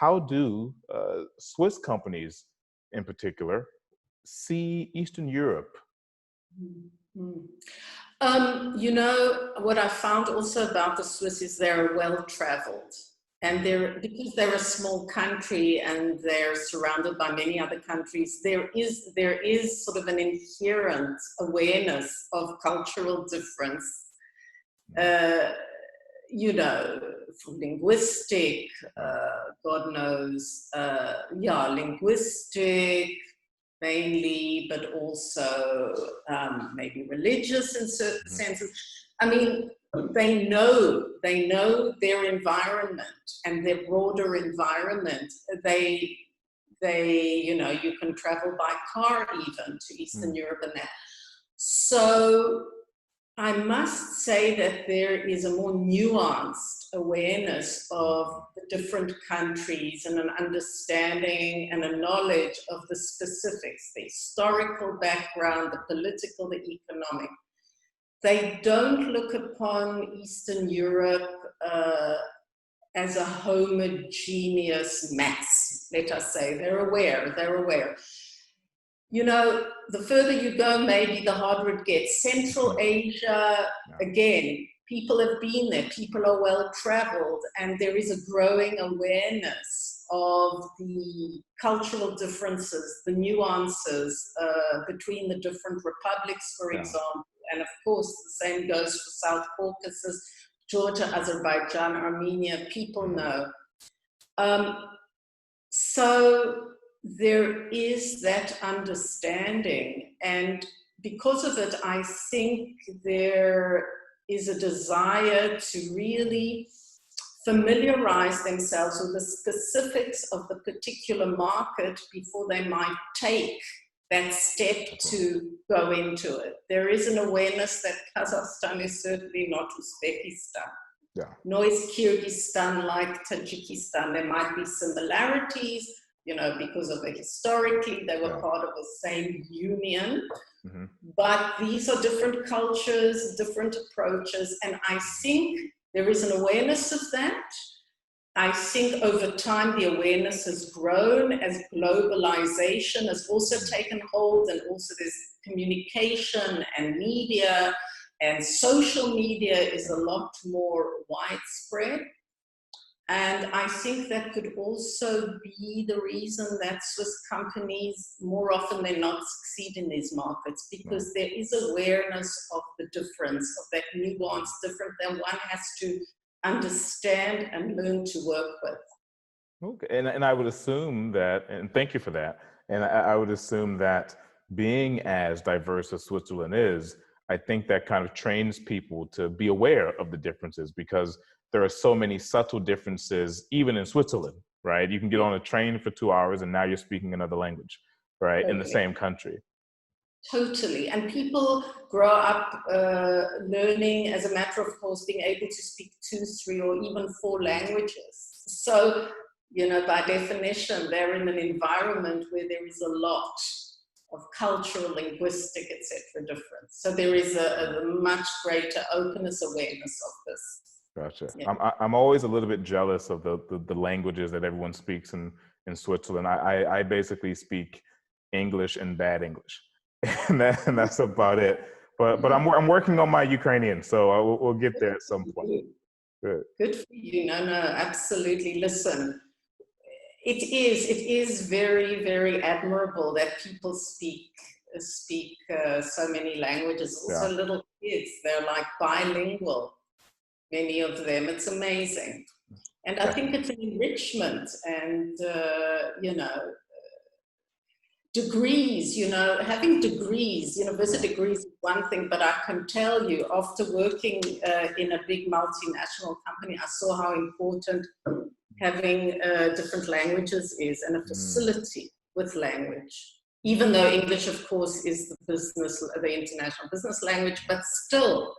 how do Swiss companies in particular see Eastern Europe? You know, what I found also about the Swiss is they're well-traveled. And because they're a small country and they're surrounded by many other countries, there is sort of an inherent awareness of cultural difference, you know, from linguistic, God knows, linguistic mainly, but also maybe religious in certain senses. I mean, they know their environment and their broader environment. They, you know, you can travel by car even to Eastern Europe and that. So I must say that there is a more nuanced awareness of the different countries and an understanding and a knowledge of the specifics, the historical background, the political, the economic. They don't look upon Eastern Europe as a homogeneous mass, let us say. They're aware. You know, the further you go, maybe the harder it gets. Central Asia, again, people have been there, people are well-traveled, and there is a growing awareness of the cultural differences, the nuances between the different republics, for example. And of course, the same goes for South Caucasus, Georgia, Azerbaijan, Armenia, people know. So there is that understanding, and because of it, I think there is a desire to really familiarize themselves with the specifics of the particular market before they might take that step to go into it. There is an awareness that Kazakhstan is certainly not Uzbekistan, nor is Kyrgyzstan like Tajikistan. There might be similarities, you know, because of it historically, they were part of the same union, but these are different cultures, different approaches, and I think there is an awareness of that. I think over time the awareness has grown as globalization has also taken hold, and also there's communication and media, and social media is a lot more widespread. And I think that could also be the reason that Swiss companies more often than not succeed in these markets, because there is awareness of the difference, of that nuance, different that one has to understand and learn to work with. Okay, and I would assume that, and thank you for that, and I would assume that being as diverse as Switzerland is, I think that kind of trains people to be aware of the differences, because there are so many subtle differences even in Switzerland, right? You can get on a train for 2 hours and now you're speaking another language, right? In the same country. Totally. And people grow up learning, as a matter of course, being able to speak 2, 3, or even 4 languages. So, you know, by definition, they're in an environment where there is a lot of cultural, linguistic, etc. difference. So there is a much greater openness, awareness of this. Gotcha. Yeah. I'm always a little bit jealous of the languages that everyone speaks in Switzerland. I basically speak English and bad English. And that's about it. But I'm working on my Ukrainian, so we'll get there at some point. Good for you. No, absolutely. Listen, it is very, very admirable that people speak so many languages. Also, little kids, they're like bilingual. Many of them. It's amazing, and I think it's an enrichment, and you know. Degrees, you know, having degrees, university degrees is one thing, but I can tell you, after working in a big multinational company, I saw how important having different languages is, and a facility with language. Even though English, of course, is the international business language, but still,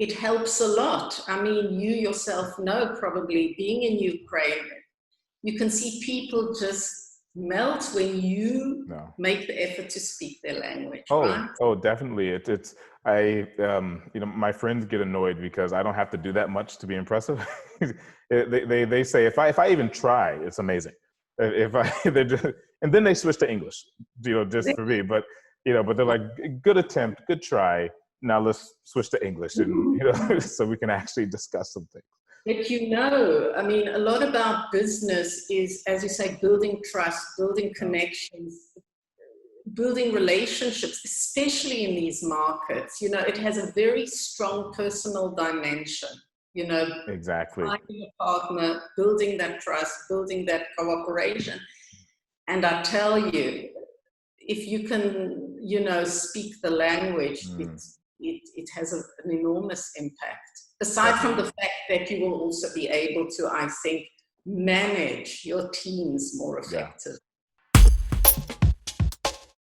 it helps a lot. I mean, you yourself know, probably being in Ukraine, you can see people just melt when you No. make the effort to speak their language, Oh, right? oh, definitely. It's I you know, my friends get annoyed because I don't have to do that much to be impressive. They say if I even try, it's amazing. If I they just, and then they switch to English, you know, just for me. But you know, but they're like, good attempt, good try. Now let's switch to English, and you know, so we can actually discuss some things. But you know, I mean, a lot about business is, as you say, building trust, building connections, building relationships, especially in these markets. You know, it has a very strong personal dimension, you know, Exactly. finding a partner, building that trust, building that cooperation. And I tell you, if you can, you know, speak the language, it has an enormous impact. Aside from the fact that you will also be able to, I think, manage your teams more effectively.